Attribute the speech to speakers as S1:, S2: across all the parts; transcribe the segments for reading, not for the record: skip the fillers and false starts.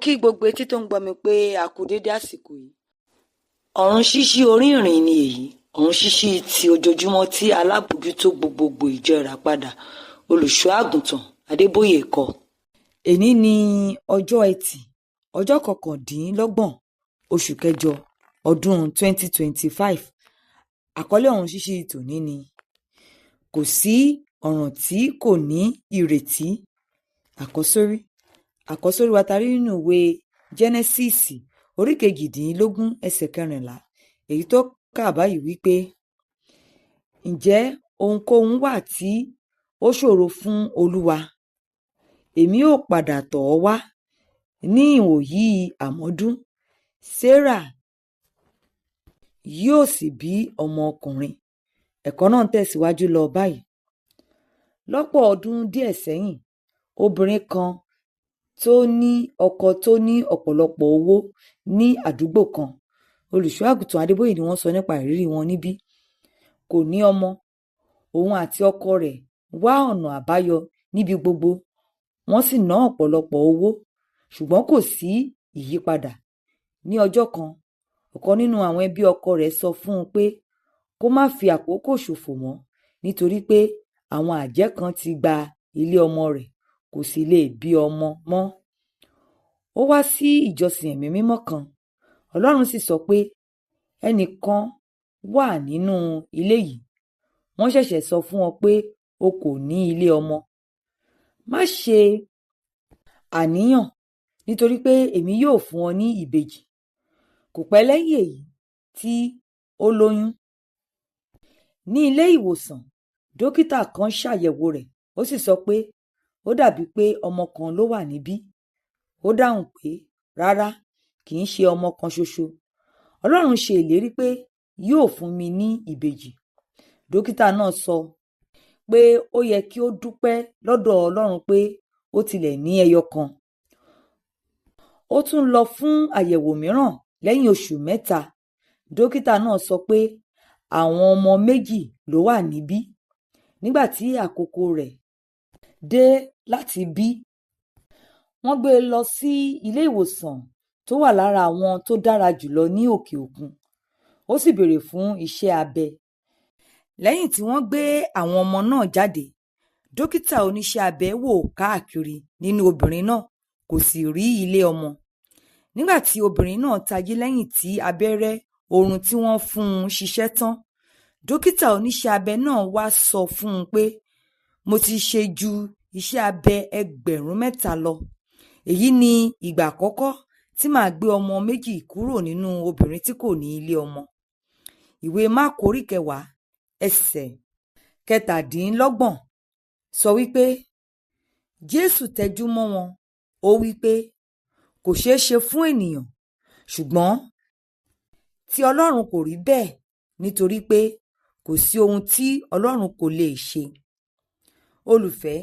S1: kí gbogbo etí tó ń gbọ́ mi pé a kú dédé àsìkò yìí. Ọ̀run ṣíṣí orí ìrìn ni èyí, ọ̀run ṣíṣí ti ojoojúmọ́ tí alábòójútó gbogbogbò ìjọ Ìràpadà olùṣọ́ àgùntàn Adébóyè kọ.
S2: Èní ni ọjọ́ Ẹtì, ọjọ́ 29 oṣù kẹjọ ọdún 2025. Àkọlé ọ̀run ṣíṣí tòní ni kò sí ọ̀ràn tí kò ní ìrètí. Àkọ́sórí wa tarí nínú ìwé Jẹ́nẹ́síìsì orí 18 ẹsẹ̀ 14, èyí tó kà báyìí wípé, ǹjẹ́ ohunkóhun wà tí ó ṣòro fún Olúwa? Èmi ó padà tọ̀ ọ́ wá ní ìwòyí àmọ́dún, Séérà yóò sì bí ọmọ ọkùnrin. Ẹ̀kọ́ náà ń tẹ̀síwájú lọ báyìí. Lọ́pọ̀ ọdún díẹ̀ sẹ́yìn, obìnrin kan tó ní ọkọ tó ní ọ̀pọ̀lọpọ̀ owó ní àdúgbò kan. Olùṣọ́ àgùntàn Adébóyè ni wọ́n sọ nípa ìrírí wọn níbí. Kò ní ọmọ, òun àti ọkọ rẹ̀ wá ọ̀nà àbáyọ níbi gbogbo, wọ́n sì ná ọ̀pọ̀lọpọ̀ owó, ṣùgbọ́n kò sí ìyípadà. Ní ọjọ́ kan, ọ̀kan nínú àwọn ẹbí ọkọ rẹ̀ sọ fún un pé kó má fi àkókò ṣòfò mọ́, nítorí pé àwọn àjẹ́ kan ti gba ilé ọmọ rẹ̀, kò sì lè bí ọmọ mọ́. Ó wá sí ìjọsìn ẹ̀mí mímọ́ kan, Ọlọ́run sì sọ pé ẹnìkan wà nínú ilé yìí, wọ́n ṣẹ̀ṣẹ̀ sọ fún ọ pé o kò ní ilé ọmọ. Má ṣe àníyàn, nítorí pé èmi yóò fún ọ ní ìbejì. Kò pẹ́ lẹ́yìn èyí tí ó lóyún. Ní ilé ìwòsàn, dókítà kan ṣàyẹ̀wò rẹ̀, ó sì sọ pé ó dàbí pé ọmọ kan ló wà níbí. Ó dáhùn pé rárá, kì í ṣe ọmọ kan ṣoṣo. Ọlọ́run ṣe ìlérí pé yóò fún mi ní ìbejì. Dókítà náà sọ pé ó yẹ kí ó dúpẹ́ lọ́dọ̀ Ọlọ́run pé ó tilẹ̀ ní ẹyọ kan. Ó tún lọ fún àyẹ̀wò mìíràn lẹ́yìn oṣù 3. Dókítà náà sọ pé àwọn ọmọ 2 ló wà níbí. Nígbà tí àkókò rẹ̀ dé láti bí, wọ́n gbé e lọ sí ilé ìwòsàn tó wà lára àwọn tó dára jùlọ ní òkè òkun. Ó sì béèrè fún iṣẹ́ abẹ. Lẹ́yìn tí wọ́n gbé àwọn ọmọ náà jáde, dókítà oníṣẹ́ abẹ wò káàkiri nínú obìnrin náà, kò sì rí ilé ọmọ. Nígbà tí obìnrin náà tají lẹ́yìn tí abẹ́rẹ́ oorun tí wọ́n fún un ṣiṣẹ́ tán, dókítà oníṣẹ́ abẹ náà wá sọ fún un pé mo ti ṣe ju iṣẹ́ abẹ 3,000 lọ. Èyí ni ìgbà àkọ́kọ́ tí màá gbé ọmọ 2 kúrò nínú obìnrin tí kò ní ilé ọmọ. Ìwé Máàkù orí 10 ẹsẹ̀ 27 sọ wípé Jésù tẹjú mọ́ wọn, ó wípé kò ṣeé ṣe fún ènìyàn, ṣùgbọ́n tí Ọlọ́run kò rí bẹ́ẹ̀, nítorí pé kò sí ohun tí Ọlọ́run kò lè ṣe. Olùfẹ́,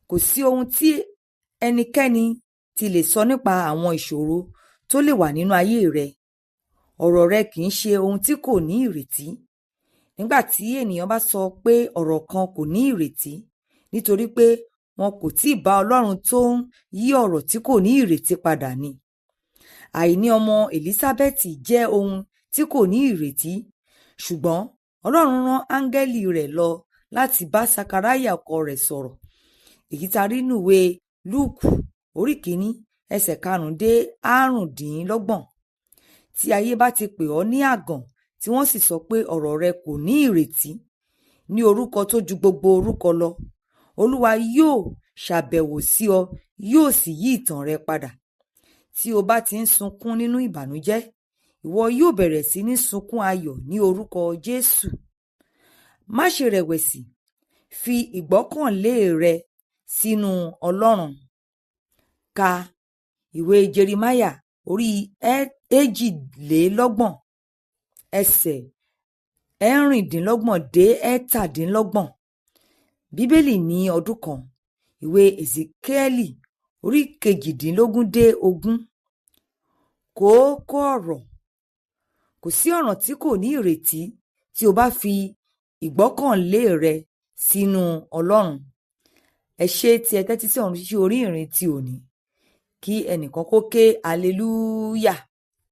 S2: kò sí ohun tí ẹnikẹ́ni ti lè sọ nípa àwọn ìṣòro tó lè wà nínú ayé rẹ. Ọ̀rọ̀ rẹ kì í ṣe ohun tí kò ní ìrètí. Nígbà tí ènìyàn bá sọ pé ọ̀rọ̀ kan kò ní ìrètí, nítorí pé wọn kò tíì bá Ọlọ́run tó ń yí ọ̀rọ̀ tí kò ní ìrètí padà ni. Àìní ọmọ Èlísábẹ́tì jẹ́ ohun tí kò ní ìrètí, ṣùgbọ́n Ọlọ́run rán áńgẹ́lì rẹ̀ lọ láti bá Sakaraya ọkọ rẹ̀ sọ̀rọ̀. Èyí ta rí nínú ìwé Lúùkù orí 1 ẹsẹ̀ 5-6. Tí ayé bá ti pè ọ́ ní àgàn, tí wọ́n sì sọ pé ọ̀rọ̀ rẹ kò ní ìrètí, ní orúkọ tó ju gbogbo orúkọ lọ, Olúwa yóò ṣàbẹ̀wò sí ọ, yóò sì yí ìtàn rẹ padà. Tí o bá ti ń sunkún nínú ìbànújẹ́, ìwọ yóò bẹ̀rẹ̀ sí ní sunkún ayọ̀ ní orúkọ Jésù. Má ṣe rẹ̀wẹ̀sì, fi ìgbọ́kànlé rẹ sínú Ọlọ́run. Ka ìwé Jeremáyà orí 22 ẹsẹ̀ 26-27. Bíbélì ní ọdún kan. Ìwé Èsíkíẹ́lì orí 18-20. Kókó ọ̀rọ̀: kò sí ọ̀ràn tí kò ní ìrètí tí o bá fi ìgbọ́kànlé rẹ sínú Ọlọ́run. Ẹ ṣé tí ẹ tẹ́tí sí ọ̀run ṣíṣí orí ìrìn ti òní. kí ẹnìkan kó ké hallelujah.